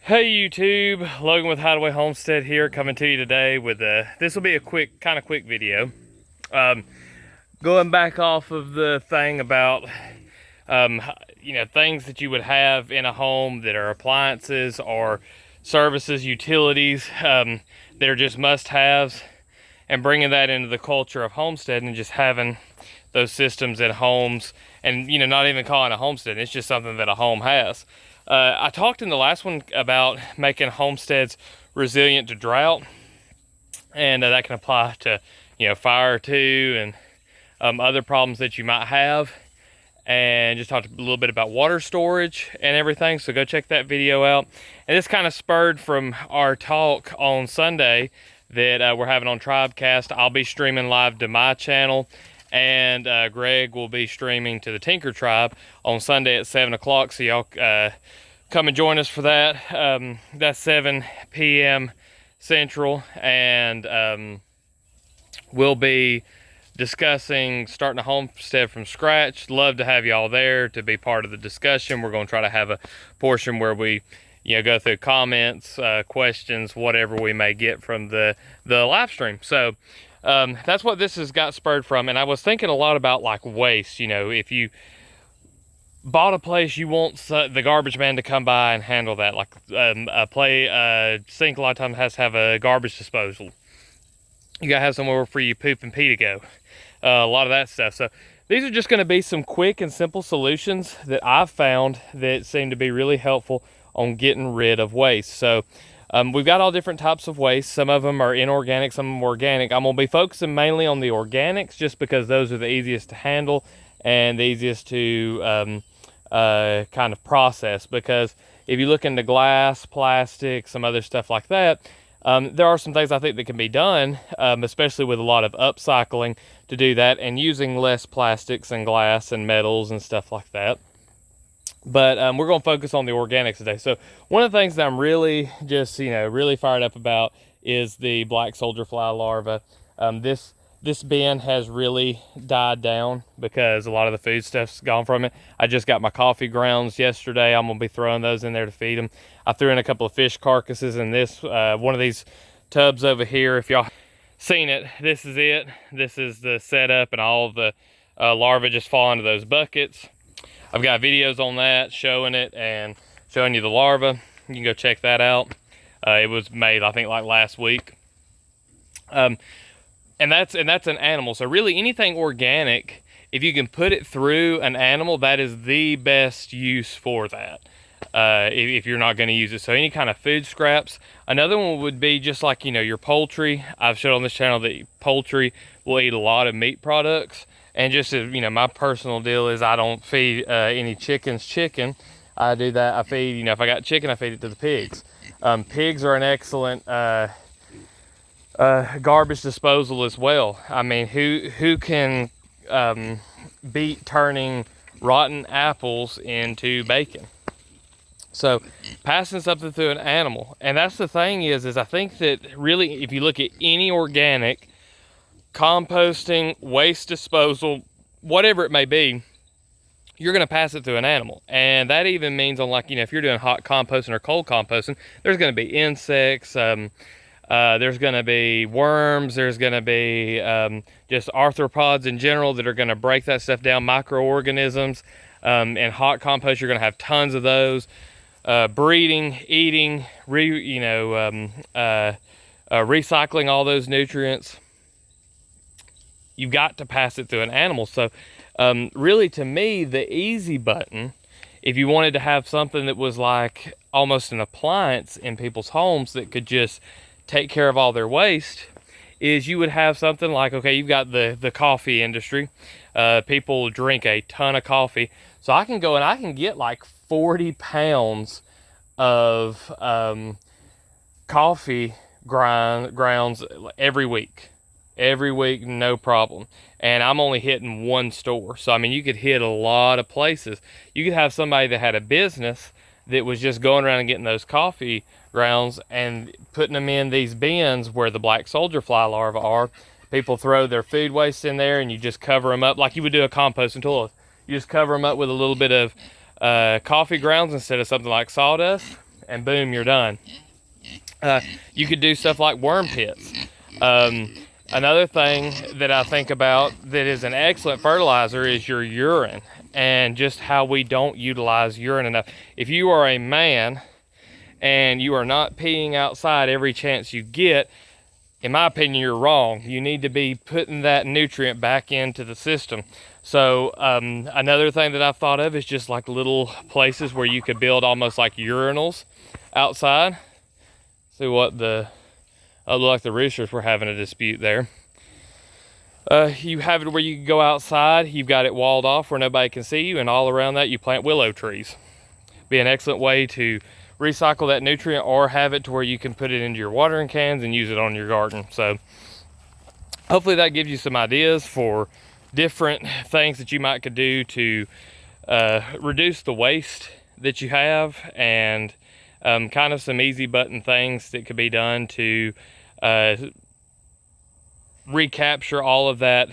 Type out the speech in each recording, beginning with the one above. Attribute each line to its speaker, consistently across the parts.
Speaker 1: Hey YouTube, Logan with Hideaway Homestead here, coming to you today with this will be a kind of quick video. Going back off of the thing about things that you would have in a home that are appliances or services, utilities that are just must-haves, and bringing that into the culture of homestead and just having those systems in homes, and not even calling it a homestead, it's just something that a home has. I talked in the last one about making homesteads resilient to drought, and that can apply to fire too, and other problems that you might have, and just talked a little bit about water storage and everything. So go check that video out. And this kind of spurred from our talk on Sunday that we're having on Tribecast. I'll be streaming live to my channel, and Greg will be streaming to the Tinker Tribe on Sunday at 7 o'clock. So y'all come and join us for that. That's 7 p.m. Central, and we'll be discussing starting a homestead from scratch. Love to have y'all there to be part of the discussion. We're going to try to have a portion where we go through comments, questions, whatever we may get from the live stream. So that's what this has got spurred from. And I was thinking a lot about like waste. If you bought a place, you want the garbage man to come by and handle that. Like a sink a lot of times has to have a garbage disposal. You gotta have somewhere for you poop and pee to go. A lot of that stuff. So these are just going to be some quick and simple solutions that I've found that seem to be really helpful on getting rid of waste. So we've got all different types of waste. Some of them are inorganic, some of them are organic. I'm going to be focusing mainly on the organics just because those are the easiest to handle and the easiest to kind of process. Because if you look into glass, plastic, some other stuff like that, there are some things I think that can be done, especially with a lot of upcycling to do that and using less plastics and glass and metals and stuff like that. But we're going to focus on the organics today. So one of the things that I'm really just, really fired up about is the black soldier fly larva. This bin has really died down because a lot of the food stuff's gone from it. I just got my coffee grounds yesterday. I'm going to be throwing those in there to feed them. I threw in a couple of fish carcasses in this, one of these tubs over here. If y'all seen it, this is it. This is the setup, and all of the larvae just fall into those buckets. I've got videos on that showing it and showing you the larva. You can go check that out. It was made, I think, like last week. And that's an animal. So really anything organic, if you can put it through an animal, that is the best use for that. If you're not going to use it. So any kind of food scraps. Another one would be just like, your poultry. I've showed on this channel that poultry will eat a lot of meat products. And just as, my personal deal is I don't feed any chickens chicken. I do that. I feed, if I got chicken, I feed it to the pigs. Pigs are an excellent garbage disposal as well. I mean, who can beat turning rotten apples into bacon? So passing something through an animal. And that's the thing is I think that really, if you look at any organic, composting, waste disposal, whatever it may be, you're going to pass it through an animal. And that even means on like, if you're doing hot composting or cold composting, there's going to be insects, there's going to be worms, there's going to be just arthropods in general that are going to break that stuff down, microorganisms. And hot compost, you're going to have tons of those. Breeding, eating, recycling all those nutrients. You've got to pass it through an animal. So really, to me, the easy button, if you wanted to have something that was like almost an appliance in people's homes that could just take care of all their waste, is you would have something like, okay, you've got the coffee industry. People drink a ton of coffee. So I can go and I can get like 40 pounds of coffee grounds every week. Every week, no problem. And I'm only hitting one store. So, I mean, you could hit a lot of places. You could have somebody that had a business that was just going around and getting those coffee grounds and putting them in these bins where the black soldier fly larvae are. People throw their food waste in there, and you just cover them up like you would do a composting toilet. You just cover them up with a little bit of coffee grounds instead of something like sawdust, and boom, you're done. You could do stuff like worm pits. Another thing that I think about that is an excellent fertilizer is your urine, and just how we don't utilize urine enough. If you are a man and you are not peeing outside every chance you get, in my opinion, you're wrong. You need to be putting that nutrient back into the system. So another thing that I've thought of is just like little places where you could build almost like urinals outside. See what the, look like the roosters were having a dispute there. You have it where you can go outside, you've got it walled off where nobody can see you, and all around that you plant willow trees. Be an excellent way to recycle that nutrient, or have it to where you can put it into your watering cans and use it on your garden. So hopefully that gives you some ideas for different things that you might could do to reduce the waste that you have, and kind of some easy button things that could be done to recapture all of that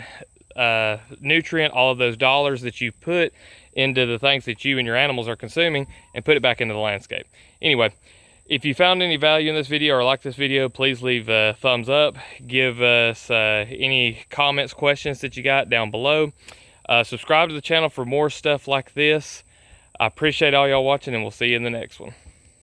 Speaker 1: nutrient, all of those dollars that you put into the things that you and your animals are consuming, and put it back into the landscape. Anyway, if you found any value in this video or like this video, please leave a thumbs up. Give us any comments, questions that you got down below. Subscribe to the channel for more stuff like this. I appreciate all y'all watching, and we'll see you in the next one.